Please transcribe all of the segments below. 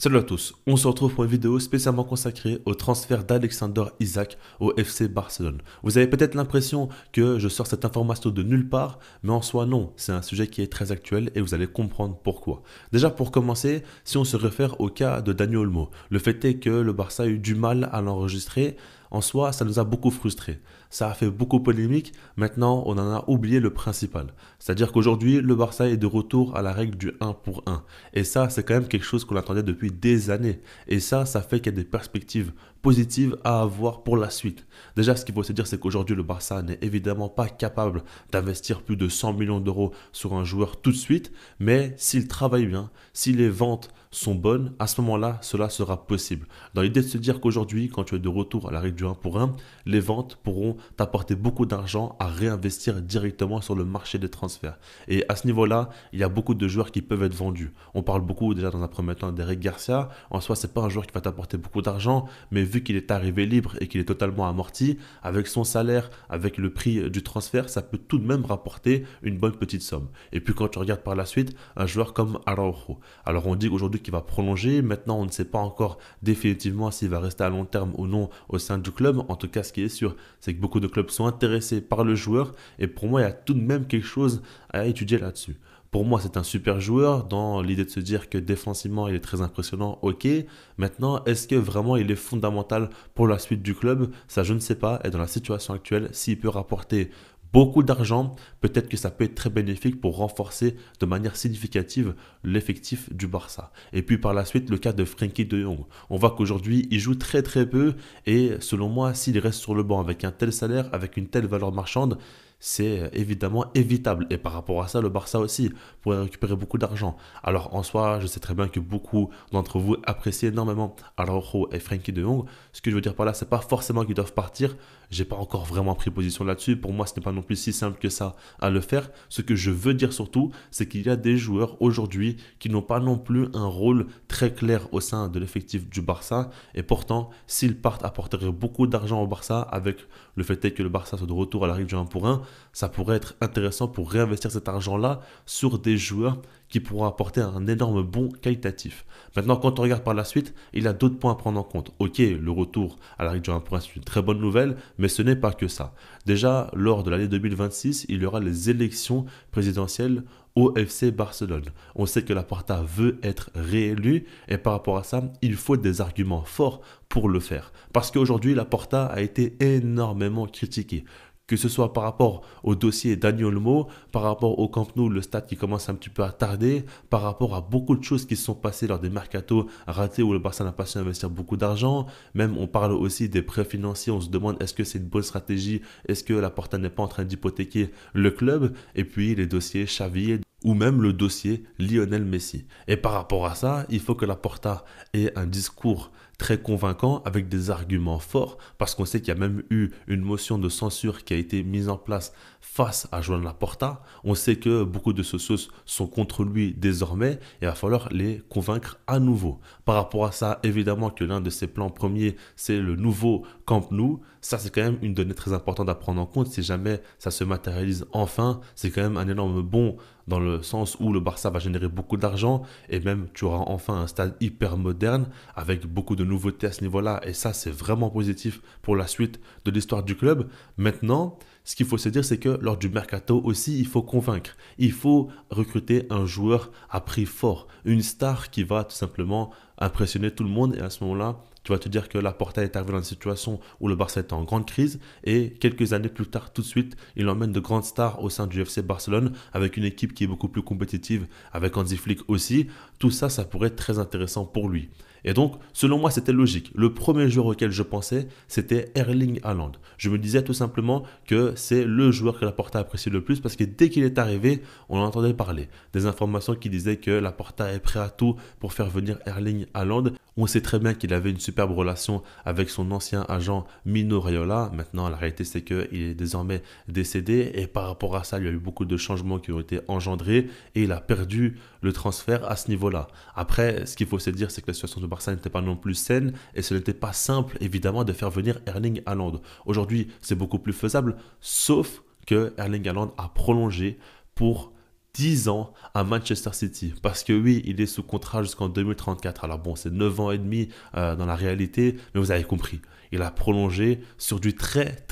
Salut à tous, on se retrouve pour une vidéo spécialement consacrée au transfert d'Alexander Isak au FC Barcelone. Vous avez peut-être l'impression que je sors cette information de nulle part, mais en soi non, c'est un sujet qui est très actuel et vous allez comprendre pourquoi. Déjà pour commencer, si on se réfère au cas de Dani Olmo, le fait est que le Barça a eu du mal à l'enregistrer. En soi, ça nous a beaucoup frustrés. Ça a fait beaucoup polémique. Maintenant, on en a oublié le principal. C'est-à-dire qu'aujourd'hui, le Barça est de retour à la règle du 1 pour 1. Et ça, c'est quand même quelque chose qu'on attendait depuis des années. Et ça fait qu'il y a des perspectives positives à avoir pour la suite. Déjà, ce qu'il faut se dire, c'est qu'aujourd'hui, le Barça n'est évidemment pas capable d'investir plus de 100 millions d'euros sur un joueur tout de suite. Mais s'il travaille bien, si les ventes sont bonnes, à ce moment-là, cela sera possible. Dans l'idée de se dire qu'aujourd'hui, quand tu es de retour à la règle du 1 pour 1, les ventes pourront t'apporter beaucoup d'argent à réinvestir directement sur le marché des transferts. Et à ce niveau-là, il y a beaucoup de joueurs qui peuvent être vendus. On parle beaucoup déjà dans un premier temps d'Eric Garcia. En soi, c'est pas un joueur qui va t'apporter beaucoup d'argent, mais vu qu'il est arrivé libre et qu'il est totalement amorti, avec son salaire, avec le prix du transfert, ça peut tout de même rapporter une bonne petite somme. Et puis quand tu regardes par la suite, un joueur comme Araujo. Alors on dit aujourd'hui qu'il va prolonger. Maintenant, on ne sait pas encore définitivement s'il va rester à long terme ou non au sein du club. En tout cas, ce qui est sûr, c'est que beaucoup de clubs sont intéressés par le joueur. Et pour moi, il y a tout de même quelque chose à étudier là-dessus. Pour moi, c'est un super joueur dans l'idée de se dire que défensivement, il est très impressionnant. Ok. Maintenant, est-ce que vraiment il est fondamental pour la suite du club? Ça, je ne sais pas. Et dans la situation actuelle, s'il peut rapporter beaucoup d'argent, peut-être que ça peut être très bénéfique pour renforcer de manière significative l'effectif du Barça. Et puis par la suite, le cas de Frenkie de Jong. On voit qu'aujourd'hui, il joue très très peu et selon moi, s'il reste sur le banc avec un tel salaire, avec une telle valeur marchande, c'est évidemment évitable. Et par rapport à ça, le Barça aussi pourrait récupérer beaucoup d'argent. Alors en soi, je sais très bien que beaucoup d'entre vous apprécient énormément Araujo et Frenkie de Jong. Ce que je veux dire par là, c'est pas forcément qu'ils doivent partir. J'ai pas encore vraiment pris position là-dessus. Pour moi, ce n'est pas non plus si simple que ça à le faire. Ce que je veux dire surtout, c'est qu'il y a des joueurs aujourd'hui qui n'ont pas non plus un rôle très clair au sein de l'effectif du Barça. Et pourtant, s'ils partent, apporteraient beaucoup d'argent au Barça avec le fait est que le Barça soit de retour à la règle du 1 pour 1. Ça pourrait être intéressant pour réinvestir cet argent-là sur des joueurs qui pourront apporter un énorme bond qualitatif. Maintenant, quand on regarde par la suite, il y a d'autres points à prendre en compte. Ok, le retour à la règle du 1 pour 1, c'est une très bonne nouvelle, mais ce n'est pas que ça. Déjà, lors de l'année 2026, il y aura les élections présidentielles au FC Barcelone. On sait que Laporta veut être réélu et par rapport à ça, il faut des arguments forts pour le faire. Parce qu'aujourd'hui, Laporta a été énormément critiqué, que ce soit par rapport au dossier Dani Olmo, par rapport au Camp Nou, le stade qui commence un petit peu à tarder, par rapport à beaucoup de choses qui se sont passées lors des mercatos ratés où le Barça n'a pas su investir beaucoup d'argent. Même on parle aussi des prêts financiers, on se demande est-ce que c'est une bonne stratégie, est-ce que Laporta n'est pas en train d'hypothéquer le club, et puis les dossiers Xavi ou même le dossier Lionel Messi. Et par rapport à ça, il faut que Laporta ait un discours très convaincant avec des arguments forts parce qu'on sait qu'il y a même eu une motion de censure qui a été mise en place face à Joan Laporta. On sait que beaucoup de socios sont contre lui désormais et il va falloir les convaincre à nouveau. Par rapport à ça, évidemment que l'un de ses plans premiers, c'est le nouveau Camp Nou. Ça, c'est quand même une donnée très importante à prendre en compte. Si jamais ça se matérialise enfin, c'est quand même un énorme bond dans le sens où le Barça va générer beaucoup d'argent et même tu auras enfin un stade hyper moderne avec beaucoup de nouveautés à ce niveau-là et ça c'est vraiment positif pour la suite de l'histoire du club. Maintenant, ce qu'il faut se dire c'est que lors du mercato aussi il faut convaincre, il faut recruter un joueur à prix fort, une star qui va tout simplement impressionner tout le monde et à ce moment-là tu vas te dire que Laporta est arrivé dans une situation où le Barça était en grande crise et quelques années plus tard, tout de suite, il emmène de grandes stars au sein du FC Barcelone avec une équipe qui est beaucoup plus compétitive, avec Hansi Flick aussi. Tout ça, ça pourrait être très intéressant pour lui. Et donc, selon moi, c'était logique. Le premier joueur auquel je pensais, c'était Erling Haaland. Je me disais tout simplement que c'est le joueur que Laporta apprécie le plus parce que dès qu'il est arrivé, on en entendait parler. Des informations qui disaient que Laporta est prêt à tout pour faire venir Erling Haaland. On sait très bien qu'il avait une superbe relation avec son ancien agent Mino Raiola. Maintenant, la réalité, c'est qu'il est désormais décédé et par rapport à ça, il y a eu beaucoup de changements qui ont été engendrés et il a perdu le transfert à ce niveau-là. Après, ce qu'il faut se dire, c'est que la situation de Barça n'était pas non plus saine et ce n'était pas simple, évidemment, de faire venir Erling Haaland. Aujourd'hui, c'est beaucoup plus faisable, sauf que Erling Haaland a prolongé pour 10 ans à Manchester City. Parce que oui, il est sous contrat jusqu'en 2034. Alors bon, c'est 9 ans et demi dans la réalité, mais vous avez compris. Il a prolongé sur du très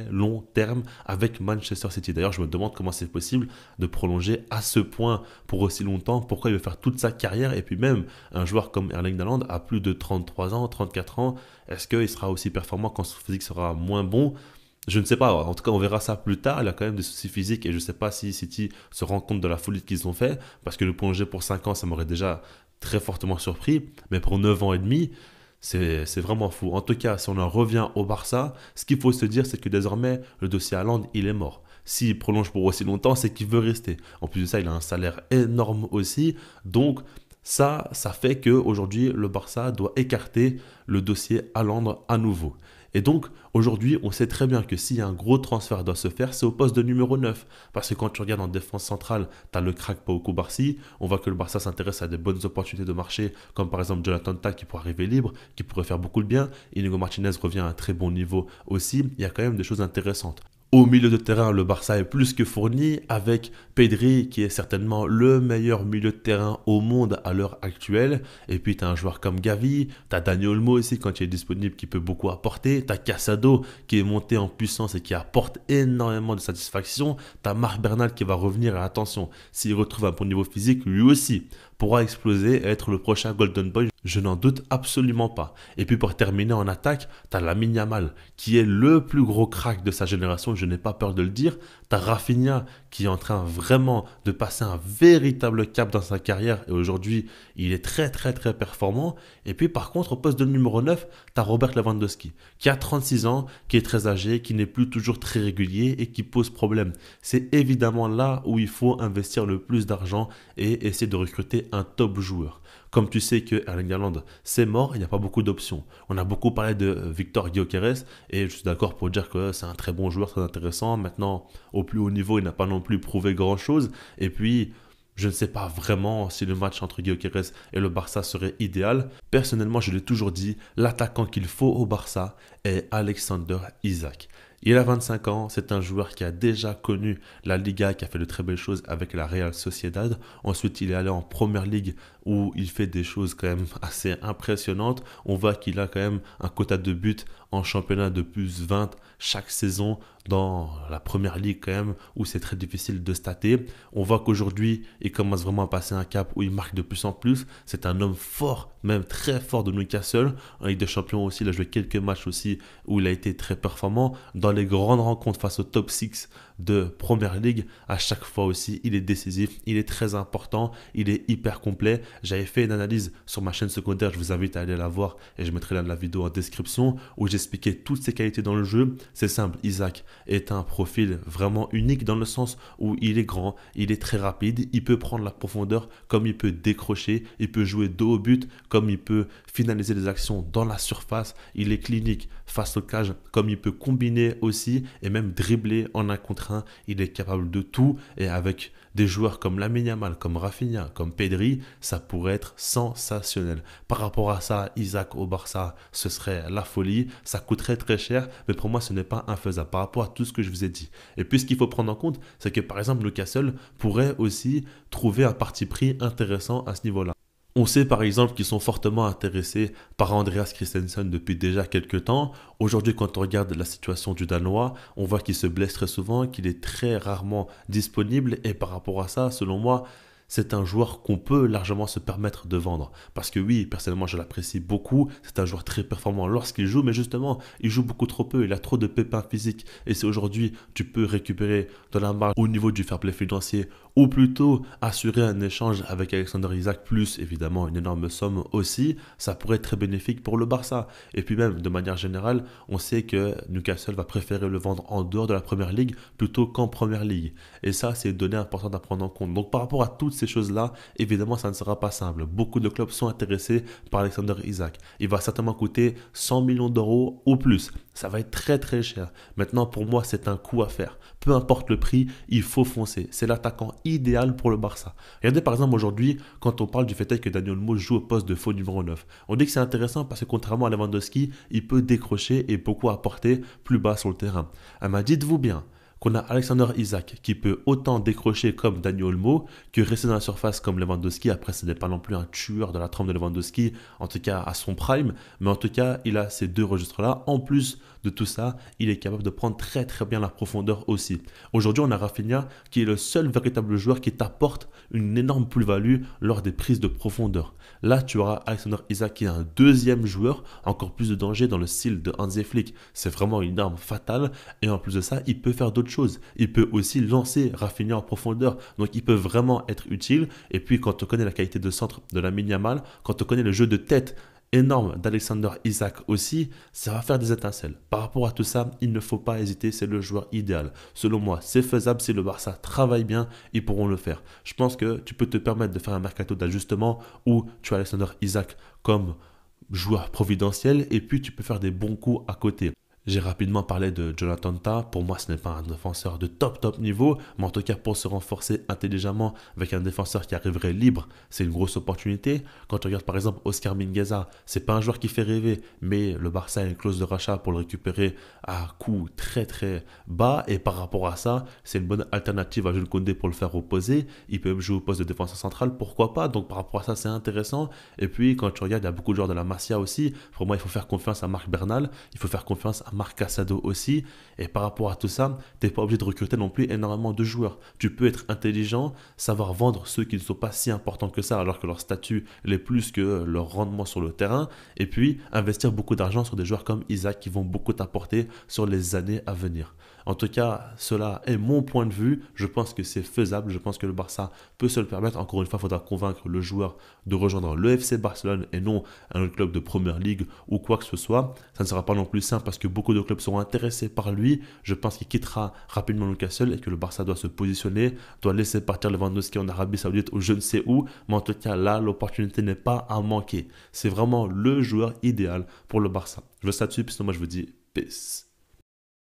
long terme avec Manchester City. D'ailleurs, je me demande comment c'est possible de prolonger à ce point pour aussi longtemps. Pourquoi il veut faire toute sa carrière? Et puis même, un joueur comme Erling Haaland a plus de 33 ans, 34 ans. Est-ce qu'il sera aussi performant quand son physique sera moins bon? Je ne sais pas, en tout cas on verra ça plus tard, il a quand même des soucis physiques et je ne sais pas si City se rend compte de la folie qu'ils ont fait, parce que le prolonger pour 5 ans ça m'aurait déjà très fortement surpris, mais pour 9 ans et demi, c'est vraiment fou. En tout cas, si on en revient au Barça, ce qu'il faut se dire c'est que désormais le dossier Haaland il est mort. S'il prolonge pour aussi longtemps, c'est qu'il veut rester. En plus de ça, il a un salaire énorme aussi, donc ça fait qu'aujourd'hui le Barça doit écarter le dossier Haaland à nouveau. Et donc, aujourd'hui, on sait très bien que s'il y a un gros transfert doit se faire, c'est au poste de numéro 9. Parce que quand tu regardes en défense centrale, tu as le crack Pau Cubarsí. On voit que le Barça s'intéresse à des bonnes opportunités de marché, comme par exemple Jonathan Tah qui pourrait arriver libre, qui pourrait faire beaucoup de bien. Inigo Martinez revient à un très bon niveau aussi. Il y a quand même des choses intéressantes. Au milieu de terrain, le Barça est plus que fourni avec Pedri qui est certainement le meilleur milieu de terrain au monde à l'heure actuelle. Et puis tu as un joueur comme Gavi, tu as Dani Olmo aussi quand il est disponible qui peut beaucoup apporter. Tu as Casado qui est monté en puissance et qui apporte énormément de satisfaction. Tu as Marc Bernal qui va revenir et attention, s'il retrouve un bon niveau physique, lui aussi pourra exploser et être le prochain Golden Boy. Je n'en doute absolument pas. Et puis pour terminer en attaque, tu as Lamine Yamal qui est le plus gros crack de sa génération, je n'ai pas peur de le dire. Tu as Rafinha qui est en train vraiment de passer un véritable cap dans sa carrière et aujourd'hui il est très performant. Et puis par contre au poste de numéro 9, tu as Robert Lewandowski qui a 36 ans, qui est très âgé, qui n'est plus toujours très régulier et qui pose problème. C'est évidemment là où il faut investir le plus d'argent et essayer de recruter un top joueur. Comme tu sais que Erling Haaland, c'est mort, il n'y a pas beaucoup d'options. On a beaucoup parlé de Victor Gyökeres et je suis d'accord pour dire que c'est un très bon joueur, très intéressant. Maintenant, au plus haut niveau, il n'a pas non plus prouvé grand-chose. Et puis, je ne sais pas vraiment si le match entre Gyökeres et le Barça serait idéal. Personnellement, je l'ai toujours dit, l'attaquant qu'il faut au Barça est Alexander Isak. Il a 25 ans, c'est un joueur qui a déjà connu la Liga, qui a fait de très belles choses avec la Real Sociedad. Ensuite, il est allé en Première Ligue où il fait des choses quand même assez impressionnantes. On voit qu'il a quand même un quota de buts en championnat de plus 20 chaque saison dans la Première Ligue quand même où c'est très difficile de stater. On voit qu'aujourd'hui, il commence vraiment à passer un cap où il marque de plus en plus. C'est un homme fort, même très fort de Newcastle. En Ligue des Champions aussi, il a joué quelques matchs aussi où il a été très performant. Dans les grandes rencontres face au top 6 de Première Ligue, à chaque fois aussi, il est décisif, il est très important, il est hyper complet. J'avais fait une analyse sur ma chaîne secondaire, je vous invite à aller la voir et je mettrai la vidéo en description où j'expliquais toutes ses qualités dans le jeu. C'est simple, Isak est un profil vraiment unique dans le sens où il est grand, il est très rapide, il peut prendre la profondeur comme il peut décrocher, il peut jouer dos au but comme il peut finaliser les actions dans la surface, il est clinique face au cage comme il peut combiner aussi et même dribbler en un contre un, il est capable de tout et avec des joueurs comme Lamine Yamal, comme Rafinha, comme Pedri, ça pourrait être sensationnel. Par rapport à ça, Isak au Barça, ce serait la folie, ça coûterait très cher, mais pour moi ce n'est pas infaisable par rapport à tout ce que je vous ai dit. Et puis ce qu'il faut prendre en compte, c'est que par exemple Newcastle pourrait aussi trouver un parti pris intéressant à ce niveau-là. On sait par exemple qu'ils sont fortement intéressés par Andreas Christensen depuis déjà quelques temps. Aujourd'hui, quand on regarde la situation du Danois, on voit qu'il se blesse très souvent, qu'il est très rarement disponible. Et par rapport à ça, selon moi, c'est un joueur qu'on peut largement se permettre de vendre. Parce que oui, personnellement, je l'apprécie beaucoup. C'est un joueur très performant lorsqu'il joue, mais justement, il joue beaucoup trop peu. Il a trop de pépins physiques. Et si aujourd'hui, tu peux récupérer de la marge au niveau du fair play financier, ou plutôt assurer un échange avec Alexander Isak, plus évidemment une énorme somme aussi, ça pourrait être très bénéfique pour le Barça. Et puis même, de manière générale, on sait que Newcastle va préférer le vendre en dehors de la Première Ligue plutôt qu'en Première Ligue. Et ça, c'est une donnée importante à prendre en compte. Donc par rapport à toutes ces choses-là, évidemment, ça ne sera pas simple. Beaucoup de clubs sont intéressés par Alexander Isak. Il va certainement coûter 100 millions d'euros ou plus. Ça va être très cher. Maintenant, pour moi, c'est un coup à faire. Peu importe le prix, il faut foncer. C'est l'attaquant idéal pour le Barça. Regardez par exemple aujourd'hui, quand on parle du fait que Dani Olmo joue au poste de faux numéro 9. On dit que c'est intéressant parce que contrairement à Lewandowski, il peut décrocher et beaucoup apporter plus bas sur le terrain. Mais dites-vous bien, qu'on a Alexander Isak qui peut autant décrocher comme Dani Olmo que rester dans la surface comme Lewandowski. Après, ce n'est pas non plus un tueur de la trempe de Lewandowski, en tout cas à son prime, mais en tout cas, il a ces deux registres-là. En plus de tout ça, il est capable de prendre très très bien la profondeur aussi. Aujourd'hui, on a Rafinha qui est le seul véritable joueur qui t'apporte une énorme plus-value lors des prises de profondeur. Là, tu auras Alexander Isak qui est un deuxième joueur, encore plus de danger dans le style de Hansi Flick. C'est vraiment une arme fatale et en plus de ça, il peut faire d'autres choses. Il peut aussi lancer Rafinha en profondeur, donc il peut vraiment être utile. Et puis, quand on connaît la qualité de centre de Lamine Yamal, quand on connaît le jeu de tête énorme d'Alexander Isak aussi, ça va faire des étincelles. Par rapport à tout ça, il ne faut pas hésiter, c'est le joueur idéal. Selon moi, c'est faisable, si le Barça travaille bien, ils pourront le faire. Je pense que tu peux te permettre de faire un mercato d'ajustement où tu as Alexander Isak comme joueur providentiel et puis tu peux faire des bons coups à côté. J'ai rapidement parlé de Jonathan Tah. Pour moi, ce n'est pas un défenseur de top niveau, mais en tout cas, pour se renforcer intelligemment avec un défenseur qui arriverait libre, c'est une grosse opportunité. Quand tu regardes par exemple Oscar Mingueza, c'est pas un joueur qui fait rêver, mais le Barça a une clause de rachat pour le récupérer à coût très très bas. Et par rapport à ça, c'est une bonne alternative à Jules Koundé pour le faire opposer. Il peut même jouer au poste de défenseur central, pourquoi pas. Donc par rapport à ça, c'est intéressant. Et puis quand tu regardes, il y a beaucoup de joueurs de la Masia aussi. Pour moi, il faut faire confiance à Marc Bernal, il faut faire confiance à Marc Casado aussi. Et par rapport à tout ça, tu n'es pas obligé de recruter non plus énormément de joueurs. Tu peux être intelligent, savoir vendre ceux qui ne sont pas si importants que ça, alors que leur statut l'est plus que leur rendement sur le terrain. Et puis, investir beaucoup d'argent sur des joueurs comme Isaac qui vont beaucoup t'apporter sur les années à venir. En tout cas, cela est mon point de vue. Je pense que c'est faisable. Je pense que le Barça peut se le permettre. Encore une fois, il faudra convaincre le joueur de rejoindre le FC Barcelone et non un autre club de Première Ligue ou quoi que ce soit. Ça ne sera pas non plus simple parce que beaucoup de clubs seront intéressés par lui. Je pense qu'il quittera rapidement Newcastle et que le Barça doit se positionner, doit laisser partir Lewandowski en Arabie Saoudite ou je ne sais où. Mais en tout cas, là, l'opportunité n'est pas à manquer. C'est vraiment le joueur idéal pour le Barça. Je veux ça dessus, puis sinon moi je vous dis peace.